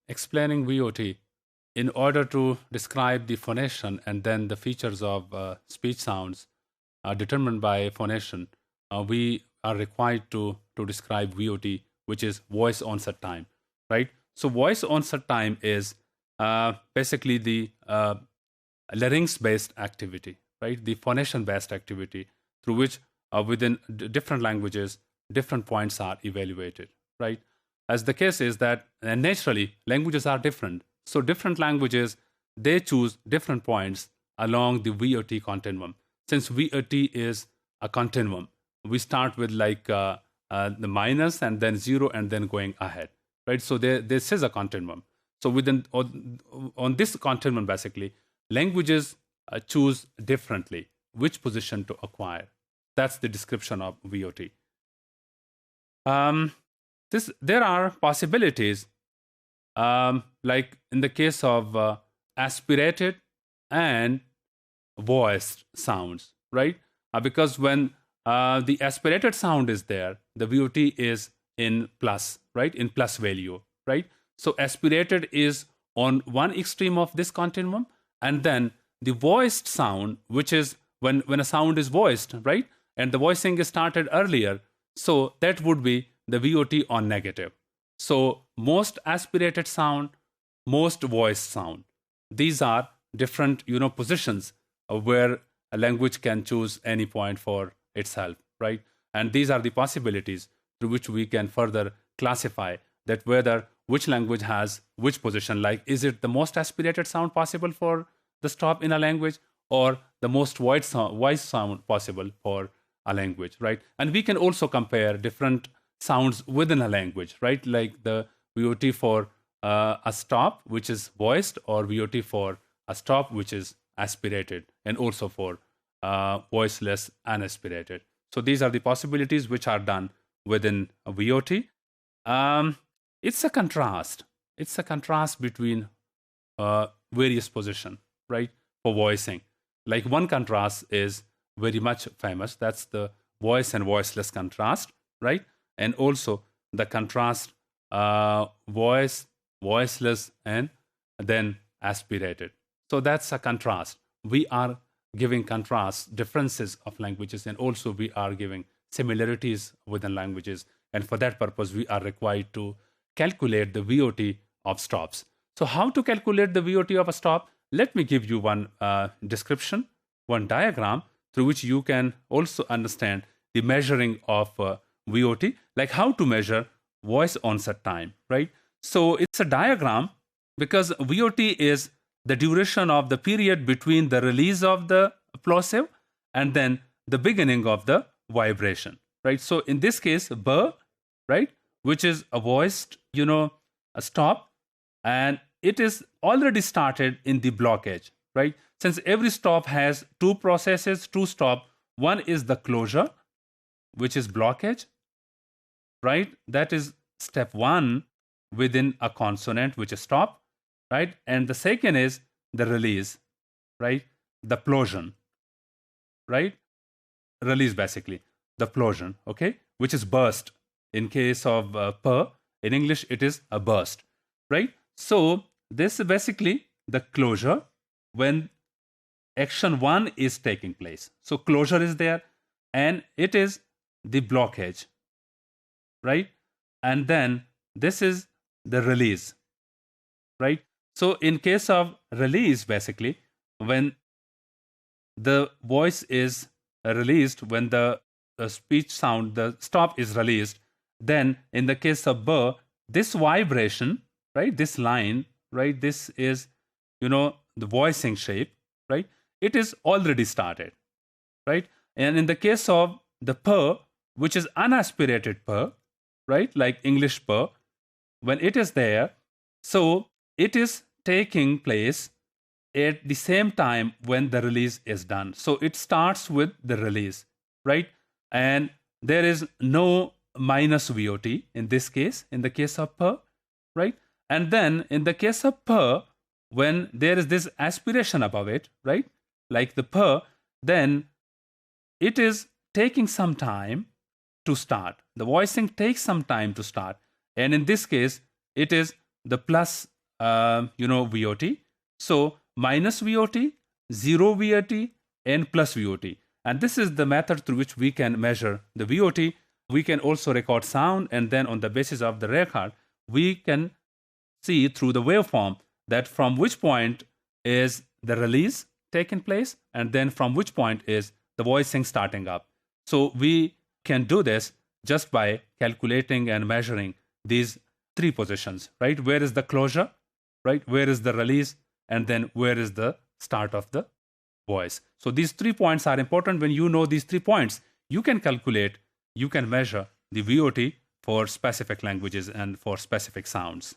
explaining VOT, in order to describe the phonation and then the features of speech sounds determined by phonation, we are required to describe VOT, which is voice onset time, right? So voice onset time is basically the larynx-based activity, right? The phonation-based activity through which within different languages, different points are evaluated, right? As the case is that naturally languages are different. So different languages, they choose different points along the VOT continuum. Since VOT is a continuum, we start with like the minus and then zero and then going ahead, right? So this is a continuum. So within on this continuum, basically, languages choose differently which position to acquire. That's the description of VOT. There are possibilities, like in the case of aspirated and voiced sounds, right? Because when the aspirated sound is there, the VOT is in plus, right? In plus value, right? So aspirated is on one extreme of this continuum, and then the voiced sound, which is when a sound is voiced, right? And the voicing is started earlier, so that would be the VOT on negative. So most aspirated sound, most voiced sound. These are different, positions where a language can choose any point for itself, right? And these are the possibilities through which we can further classify that whether which language has which position. Like, is it the most aspirated sound possible for the stop in a language, or the most voiced sound possible for a language, right? And we can also compare different sounds within a language, right? Like the VOT for a stop, which is voiced, or VOT for a stop, which is aspirated, and also for voiceless and aspirated. So these are the possibilities which are done within a VOT. It's a contrast. It's a contrast between various position, right, for voicing. Like one contrast is very much famous. That's the voice and voiceless contrast, right? And also the contrast voice, voiceless, and then aspirated. So that's a contrast. We are giving contrast, differences of languages, and also we are giving similarities within languages. And for that purpose, we are required to calculate the VOT of stops. So how to calculate the VOT of a stop? Let me give you one description, one diagram through which you can also understand the measuring of VOT, like how to measure voice onset time, right? So it's a diagram because VOT is the duration of the period between the release of the plosive and then the beginning of the vibration, right? So in this case, B, right, which is a voiced, a stop, and it is already started in the blockage, right? Since every stop has two processes, two stop, one is the closure, which is blockage, right? That is step one within a consonant, which is stop, right? And the second is the release, right? The plosion, right? Release, basically, the plosion, okay? Which is burst. In case of per, in English, it is a burst, right? So this is basically the closure when action one is taking place. So closure is there, and it is the blockage, right? And then this is the release, right? So in case of release, basically, when the voice is released, when the speech sound, the stop is released, then in the case of B, this vibration, right, this line, right, this is, the voicing shape, right, it is already started, right? And in the case of the P, which is unaspirated P, right, like English P, when it is there, so it is taking place at the same time when the release is done. So it starts with the release, right? And there is no minus VOT in this case, in the case of P, right? And then in the case of P, when there is this aspiration above it, right? Like the P, then it is taking some time to start. The voicing takes some time to start. And in this case, it is the plus VOT. So minus VOT, 0 VOT, and plus VOT. And this is the method through which we can measure the VOT. We can also record sound, and then on the basis of the record, we can see through the waveform that from which point is the release taking place, and then from which point is the voicing starting up. So we can do this just by calculating and measuring these three positions, right? Where is the closure, right? Where is the release? And then where is the start of the voice? So these 3 points are important. When you know these 3 points, you can calculate, you can measure the VOT for specific languages and for specific sounds.